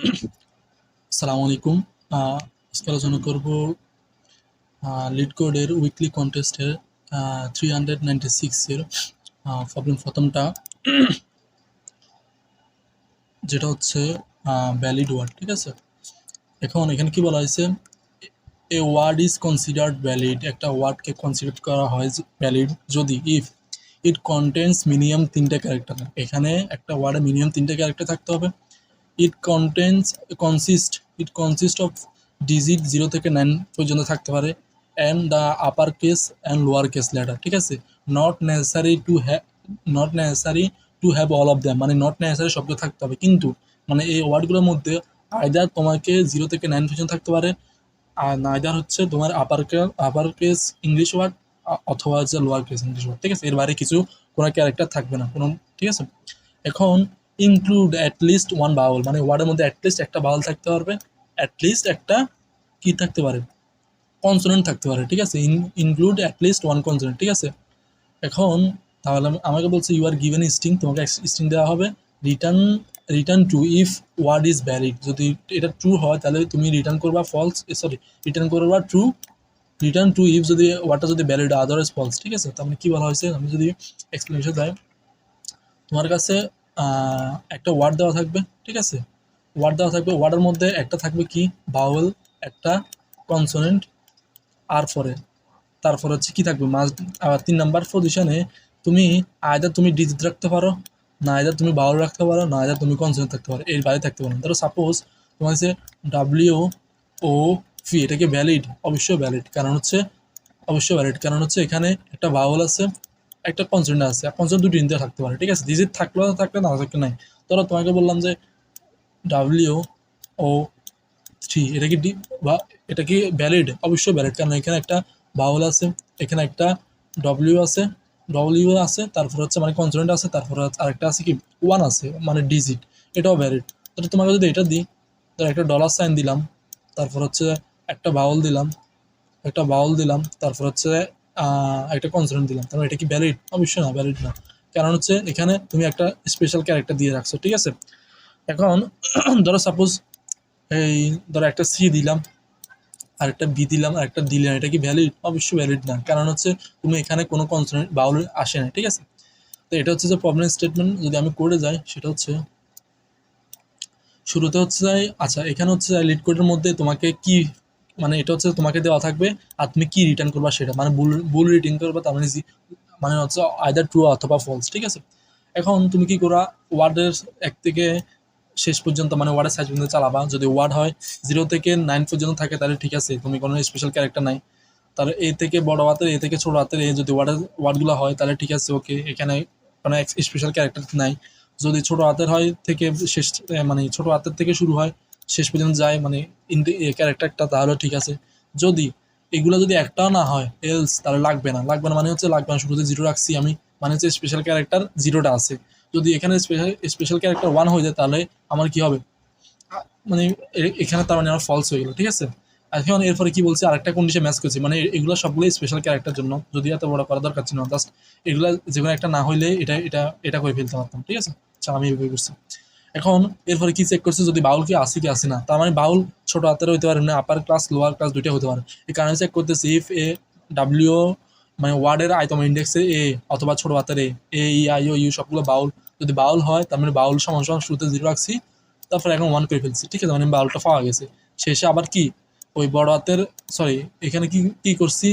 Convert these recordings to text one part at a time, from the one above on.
আসসালামু আলাইকুম। আজকে আলোচনা করব লিড কোডের উইকলি কন্টেস্টের 396 এর প্রবলেম প্রথমটা, যেটা হচ্ছে ভ্যালিড ওয়ার্ড। ঠিক আছে, এখন এখানে কি বলা হয়েছে, a word is considered valid, একটা ওয়ার্ডকে কনসিডার করা হয় ভ্যালিড যদি ইফ ইট কন্টেন্স মিনিমাম 3টা ক্যারেক্টার। এখানে একটা ওয়ার্ডে মিনিমাম 3টা ক্যারেক্টার থাকতে হবে। It contains consist of digit 0 থেকে 9 পর্যন্ত থাকতে পারে, and the upper case and lower case letter. ঠিক আছে, not necessary to have not necessary to have all of them, মানে নট নেসেসারি শব্দ থাকতে হবে, কিন্তু মানে এই ওয়ার্ডগুলোর মধ্যে আইদার তোমাকে 0 থেকে 9 পর্যন্ত থাকতে পারে, আর নাইদার হচ্ছে তোমার আপার কেস ইংলিশ ওয়ার্ড অথবা হচ্ছে লোয়ার কেস ইংলিশ ওয়ার্ড। ঠিক আছে, এর বাইরে কিছু কোনো ক্যারেক্টার থাকবে না কোনো। ঠিক আছে, এখন ইনক্লুড অ্যাটলিস্ট ওয়ান বাউল, মানে ওয়ার্ডের মধ্যে অ্যাটলিস্ট একটা বাউল থাকতে পারবে, অ্যাটলিস্ট একটা কি থাকতে পারে, কনসোনেন্ট থাকতে পারে। ঠিক আছে, ইনক্লুড অ্যাটলিস্ট ওয়ান কনসোনেন্ট। ঠিক আছে, এখন তাহলে আমাকে বলছে ইউ আর গিভেন স্ট্রিং, তোমাকে স্ট্রিং দেওয়া হবে, return return true if word is valid. যদি এটা ট্রু হয় তাহলে তুমি রিটার্ন করবা ফলস, রিটার্ন করবা ট্রু। রিটার্ন ট্রু ইফ যদি ওয়ার্ডটা যদি ভ্যালিড, আদারওয়াইজ ফলস। ঠিক আছে, তার মানে কি বলা হয়েছে, আমি যদি এক্সপ্লেনেশন দেয়, তোমার কাছে একটা ওয়ার্ড দেওয়া থাকবে। ঠিক আছে, ওয়ার্ড দেওয়া থাকবে, ওয়ার্ডের মধ্যে একটা থাকবে কি বাউল, একটা কনসোনেন্ট, আর পরে তারপর হচ্ছে কি থাকবে মাস্ট। আবার 3 নাম্বার পজিশনে তুমি আইদার তুমি ডিজিট রাখতে পারো, না আইদার তুমি বাউল রাখতে পারো, না আইদার তুমি কনসোনেন্ট থাকতে পারো, এর বাইরে থাকতে পারো। ধরো সাপোজ তোমার হচ্ছে WOV, এটা কি ভ্যালিড? অবশ্যই ভ্যালিড, কারণ হচ্ছে এখানে একটা বাউল আছে, একটা কনসোনেন্ট আছে, আর কনসোনেন্ট দুটো ইন্টার থাকতে পারে। ঠিক আছে, ডিজিট থাকলে থাকলে, না থাকলে নাই। ধরো তোমাকে বললাম যে WO3, এটা কি বা এটা কি ভ্যালিড? অবশ্যই ভ্যালিড, কারণ এখানে একটা বাউল আছে, এখানে একটা ডব্লিউ আছে, তারপর হচ্ছে মানে কনসোনেন্ট আছে, তারপর আরেকটা আছে কি ওয়ান আছে, মানে ডিজিট, এটাও ভ্যালিড। তাহলে তোমাকে যদি এটা দিই, ধর একটা ডলার সাইন দিলাম, তারপর হচ্ছে একটা বাউল দিলাম, তারপর হচ্ছে একটা কনসোনেন্ট দিলাম, তারপর এটা কি ভ্যালিড? অবশ্যই না, ভ্যালিড না, কারণ হচ্ছে এখানে তুমি একটা স্পেশাল ক্যারেক্টার দিয়ে রাখছো। ঠিক আছে, এখন ধরো সাপোজ এই ধরো একটা সি দিলাম, আর একটা বি দিলাম, আর একটা দিলাম, এটা কি ভ্যালিড? অবশ্যই ভ্যালিড না, কারণ হচ্ছে তুমি এখানে কোনো কনসোনেন্ট বাউল আসে না। ঠিক আছে, তো এটা হচ্ছে যে প্রবলেম স্টেটমেন্ট। যদি আমি কোডে যাই, সেটা হচ্ছে শুরুতে হচ্ছে আচ্ছা, এখানে হচ্ছে লিড কোডের মধ্যে তোমাকে কি, মানে এটা হচ্ছে তোমাকে দেওয়া থাকবে, আর তুমি কি রিটার্ন করবা সেটা, মানে ভুল রিটার্ন করবা, তার মানে মানে হচ্ছে আইদার ট্রু অথবা ফলস। ঠিক আছে, এখন তুমি কি করা, ওয়ার্ডের 1 থেকে শেষ পর্যন্ত, মানে ওয়ার্ডের সাইজ পর্যন্ত চালাবা। যদি ওয়ার্ড হয় 0 থেকে 9 পর্যন্ত থাকে তাহলে ঠিক আছে, তুমি কোনো স্পেশাল ক্যারেক্টার নাই। তাহলে এ থেকে বড় হাতের, এ থেকে ছোট হাতের, এ যদি ওয়ার্ডগুলো হয় তাহলে ঠিক আছে, ওকে, এখানে কোনো স্পেশাল ক্যারেক্টার নাই। যদি ছোট হাতের হয় থেকে শেষ, মানে ছোট হাতের থেকে শুরু হয় শেষ পর্যন্ত যায়, মানে ক্যারেক্টারটা, তাহলে ঠিক আছে। যদি এগুলো যদি একটাও না হয় এলস, তাহলে লাগবে না মানে হচ্ছে লাগবে না, শুরুতে 0 রাখছি আমি, মানে হচ্ছে স্পেশাল ক্যারেক্টার 0টা আছে। যদি এখানে স্পেশাল ক্যারেক্টার 1 হয়ে যায় তাহলে আমার কি হবে, মানে এখানে তার মানে আমার ফলস হয়ে গেল। ঠিক আছে, এখন এরপরে কি বলছে, আরেকটা কন্ডিশন ম্যাচ করছে, মানে এগুলো সবগুলো স্পেশাল ক্যারেক্টার জন্য, যদি এত বড় করা দরকার ছিল না, জাস্ট এগুলো যে কোনো একটা না হইলে এটা করে ফেলতে পারতাম। ঠিক আছে, আচ্ছা, আমি এইভাবে করছি। এখন এরপরে কি চেক করছে, যদি বাউল কি আসে কি আসে না, তার মানে বাউল ছোট হাতের হইতে পারে, না আপার ক্লাস লোয়ার ক্লাস দুইটা হতে পারে। এই কারণে চেক করতেছি ইফ এ ডাব্লিউ, মানে ওয়ার্ডের আইতম ইন্ডেক্সে এ অথবা ছোট হাতের এ ই আই ও ইউ সবগুলো বাউল। যদি বাউল হয় তার মানে বাউল সমান সমান শুরুতে 0 রাখছি, তারপর এখন 1 করে ফেলছি। ঠিক আছে, মানে বাউলটা পাওয়া গেছে। শেষে আবার কি ওই বড় হাতের, সরি এখানে কি কি করছি,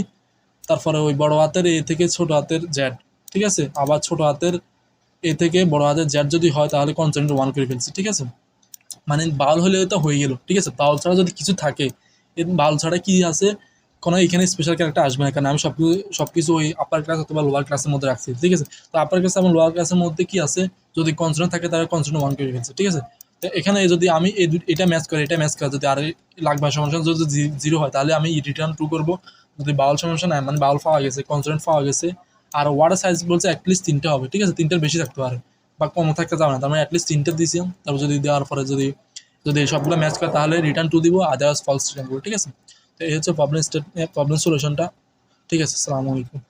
তারপরে ওই বড় হাতের এ থেকে ছোট হাতের জেড। ঠিক আছে, আবার ছোট হাতের এ থেকে বড় হাতের জেড যদি হয় তাহলে কনসোনেন্ট 1 করে ফেলছি। ঠিক আছে, মানে বাউল হলে তো হয়ে গেল। ঠিক আছে, বাউল ছাড়া যদি কিছু থাকে, বাউল ছাড়া কি আছে, কোনো এখানে স্পেশাল ক্যারেক্টার আসবে না, কারণ আমি সবকিছু ওই আপার ক্লাস অথবা লোয়ার ক্লাসের মধ্যে রাখছি। ঠিক আছে, তো আপার ক্লাস এবং লোয়ার ক্লাসের মধ্যে কি আছে, যদি কনসোনেন্ট থাকে তাহলে কনসোনেন্ট 1 করে ফেলছে। ঠিক আছে, তো এখানে যদি আমি এটা ম্যাচ করে যদি আর লাগবে সমস্যা, যদি 0 হয় তাহলে আমি রিটার্ন 2 করবো। যদি বাউল সমস্যা নাই, মানে বাউল পাওয়া গেছে, কনসোনেন্ট পাওয়া গেছে, আর ওয়ার্ডের সাইজ বলছে অ্যাটলিস্ট 3টা হবে। ঠিক আছে, 3টার বেশি থাকতে পারে বা কম থাকতে যাবে না, তার মানে অ্যাটলিস্ট 3টা দিয়েছি। তারপর যদি দেওয়ার পরে যদি যদি সবগুলো ম্যাচ করে তাহলে রিটার্ন 2 দিব, আদারওয়াইজ ফলস রিটার্ন করবো। ঠিক আছে, তো এই হচ্ছে প্রবলেম সলিউশনটা। ঠিক আছে, আসসালামু আলাইকুম।